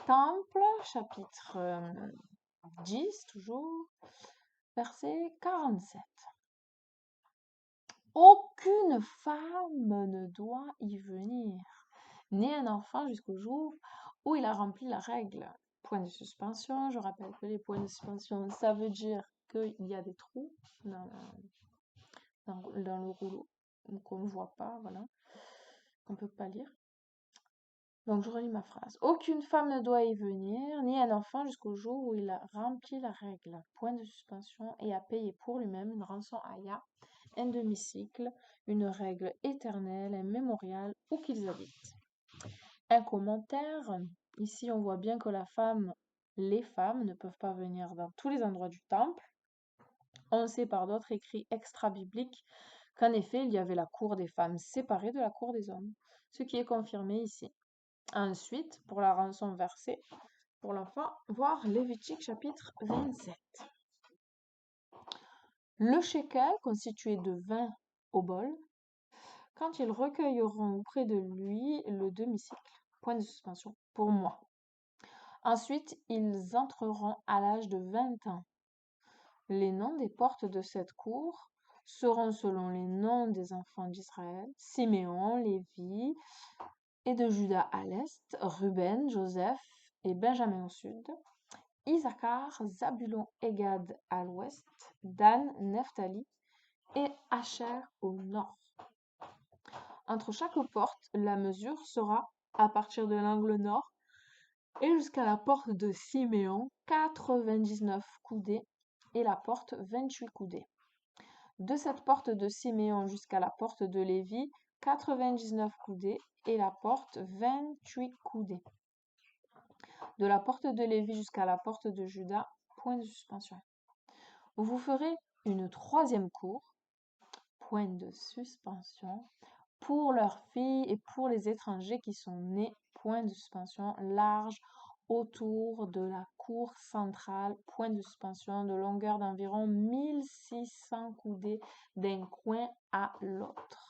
Temple, chapitre 10, toujours, verset 47. Aucune femme ne doit y venir, ni un enfant jusqu'au jour où il a rempli la règle. Point de suspension, je rappelle que les points de suspension, ça veut dire qu'il y a des trous dans le rouleau, qu'on ne voit pas, voilà, qu'on ne peut pas lire. Donc je relis ma phrase. Aucune femme ne doit y venir, ni un enfant jusqu'au jour où il a rempli la règle. Point de suspension et a payé pour lui-même une rançon aya, un demi-cycle, une règle éternelle, un mémorial, où qu'ils habitent. Un commentaire. Ici, on voit bien que les femmes ne peuvent pas venir dans tous les endroits du temple. On sait par d'autres écrits extra-bibliques qu'en effet, il y avait la cour des femmes séparée de la cour des hommes, ce qui est confirmé ici. Ensuite, pour la rançon versée pour l'enfant, voir Lévitique chapitre 27. Le shekel constitué de 20 obols, quand ils recueilleront auprès de lui le demi-cycle. Point de suspension pour moi. Ensuite, ils entreront à l'âge de 20 ans. Les noms des portes de cette cour seront selon les noms des enfants d'Israël, Siméon, Lévi, et de Juda à l'est, Ruben, Joseph et Benjamin au sud, Issachar, Zabulon et Gad à l'ouest, Dan, Nephtali et Asher au nord. Entre chaque porte, la mesure sera, à partir de l'angle nord et jusqu'à la porte de Siméon, 99 coudées et la porte 28 coudées. De cette porte de Siméon jusqu'à la porte de Lévi, 99 coudées et la porte 28 coudées. De la porte de Lévi jusqu'à la porte de Juda, point de suspension. Vous ferez une troisième cour, point de suspension, pour leurs filles et pour les étrangers qui sont nés, point de suspension, large autour de la cour centrale, point de suspension, de longueur d'environ 1600 coudées d'un coin à l'autre.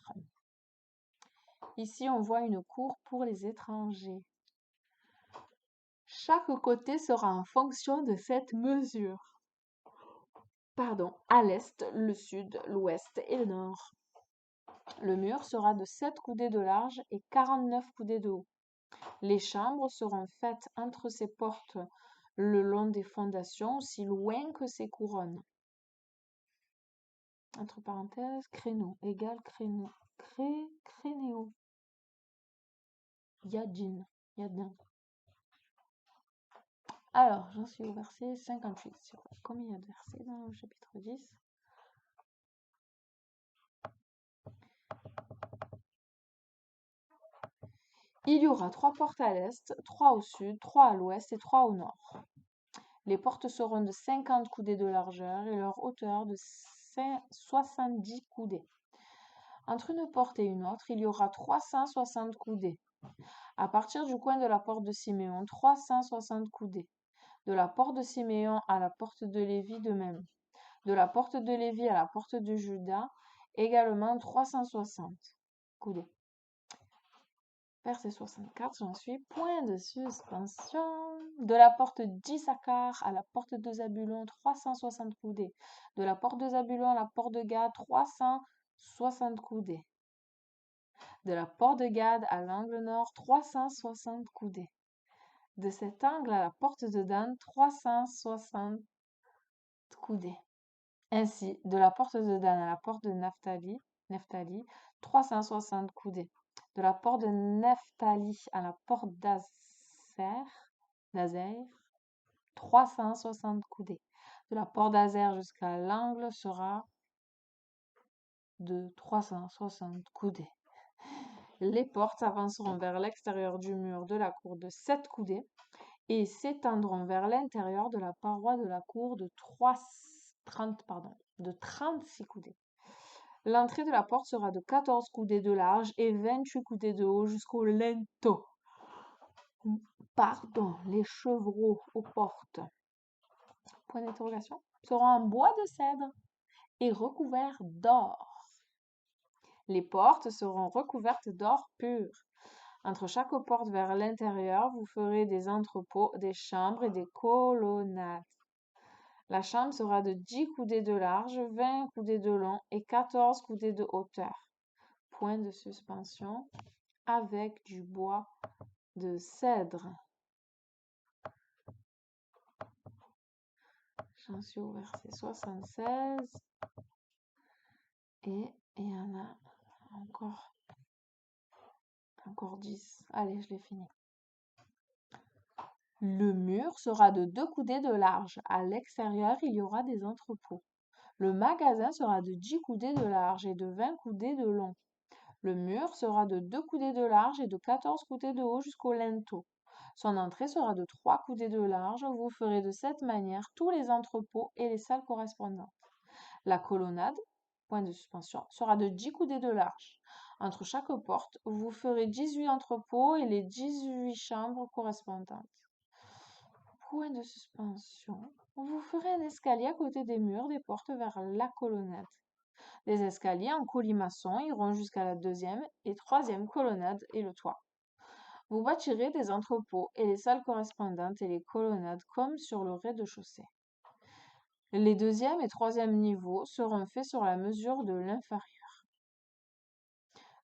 Ici, on voit une cour pour les étrangers. Chaque côté sera en fonction de cette mesure. À l'est, le sud, l'ouest et le nord. Le mur sera de 7 coudées de large et 49 coudées de haut. Les chambres seront faites entre ces portes le long des fondations, aussi loin que ces couronnes. Entre parenthèses, créneau égale créneau. Crénéo. Yadin. Alors, j'en suis au verset 58. Combien il y a de versets dans le chapitre 10? Il y aura 3 portes à l'est, 3 au sud, 3 à l'ouest et 3 au nord. Les portes seront de 50 coudées de largeur et leur hauteur de 70 coudées. Entre une porte et une autre, il y aura 360 coudées. À partir du coin de la porte de Siméon, 360 coudées. De la porte de Siméon à la porte de Lévi de même. De la porte de Lévi à la porte de Juda, également 360 coudées. Verset 64, j'en suis. Point de suspension. De la porte d'Issachar à la porte de Zabulon, 360 coudées. De la porte de Zabulon à la porte de Gad, 360 coudées. De la porte de Gad à l'angle nord, 360 coudées. De cet angle à la porte de Dan, 360 coudées. Ainsi, de la porte de Dan à la porte de Nephtali, 360 coudées. De la porte de Nephtali à la porte d'Azer, 360 coudées. De la porte d'Azer jusqu'à l'angle sera de 360 coudées. Les portes s'avanceront vers l'extérieur du mur de la cour de 7 coudées et s'étendront vers l'intérieur de la paroi de la cour de 36 coudées. L'entrée de la porte sera de 14 coudées de large et 28 coudées de haut jusqu'au linteau. Les chevreaux aux portes, point d'interrogation, seront en bois de cèdre et recouverts d'or. Les portes seront recouvertes d'or pur. Entre chaque porte vers l'intérieur, vous ferez des entrepôts, des chambres et des colonnades. La chambre sera de 10 coudées de large, 20 coudées de long et 14 coudées de hauteur. Point de suspension avec du bois de cèdre. J'en suis au verset 76. Et il y en a encore 10. Allez, je l'ai fini. Le mur sera de 2 coudées de large. À l'extérieur, il y aura des entrepôts. Le magasin sera de 10 coudées de large et de 20 coudées de long. Le mur sera de 2 coudées de large et de 14 coudées de haut jusqu'au linteau. Son entrée sera de 3 coudées de large. Vous ferez de cette manière tous les entrepôts et les salles correspondantes. La colonnade, point de suspension, sera de 10 coudées de large. Entre chaque porte, vous ferez 18 entrepôts et les 18 chambres correspondantes. Point de suspension. Vous ferez un escalier à côté des murs des portes vers la colonnade. Les escaliers en colimaçon iront jusqu'à la deuxième et troisième colonnade et le toit. Vous bâtirez des entrepôts et les salles correspondantes et les colonnades comme sur le rez-de-chaussée. Les deuxième et troisième niveaux seront faits sur la mesure de l'inférieur.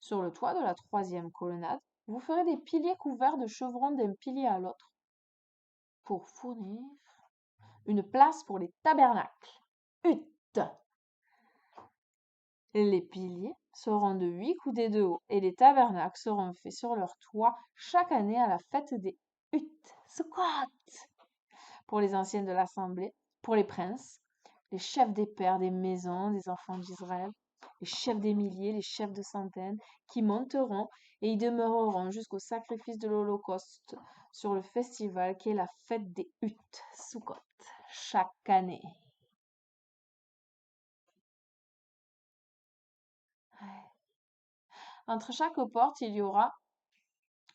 Sur le toit de la troisième colonnade, vous ferez des piliers couverts de chevrons d'un pilier à l'autre pour fournir une place pour les tabernacles. Huttes. Les piliers seront de 8 coudées de haut et les tabernacles seront faits sur leur toit chaque année à la fête des huttes. Sukkot. Pour les anciennes de l'assemblée, pour les princes, les chefs des pères des maisons des enfants d'Israël, les chefs des milliers, les chefs de centaines, qui monteront et y demeureront jusqu'au sacrifice de l'Holocauste sur le festival qui est la fête des huttes, Sukkot, chaque année. Entre chaque porte, il y aura,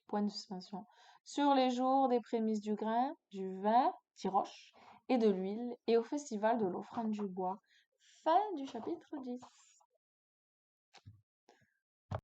point de suspension, sur les jours des prémices du grain, du vin, tiroche, et de l'huile, et au festival de l'offrande du bois. Fin du chapitre 10.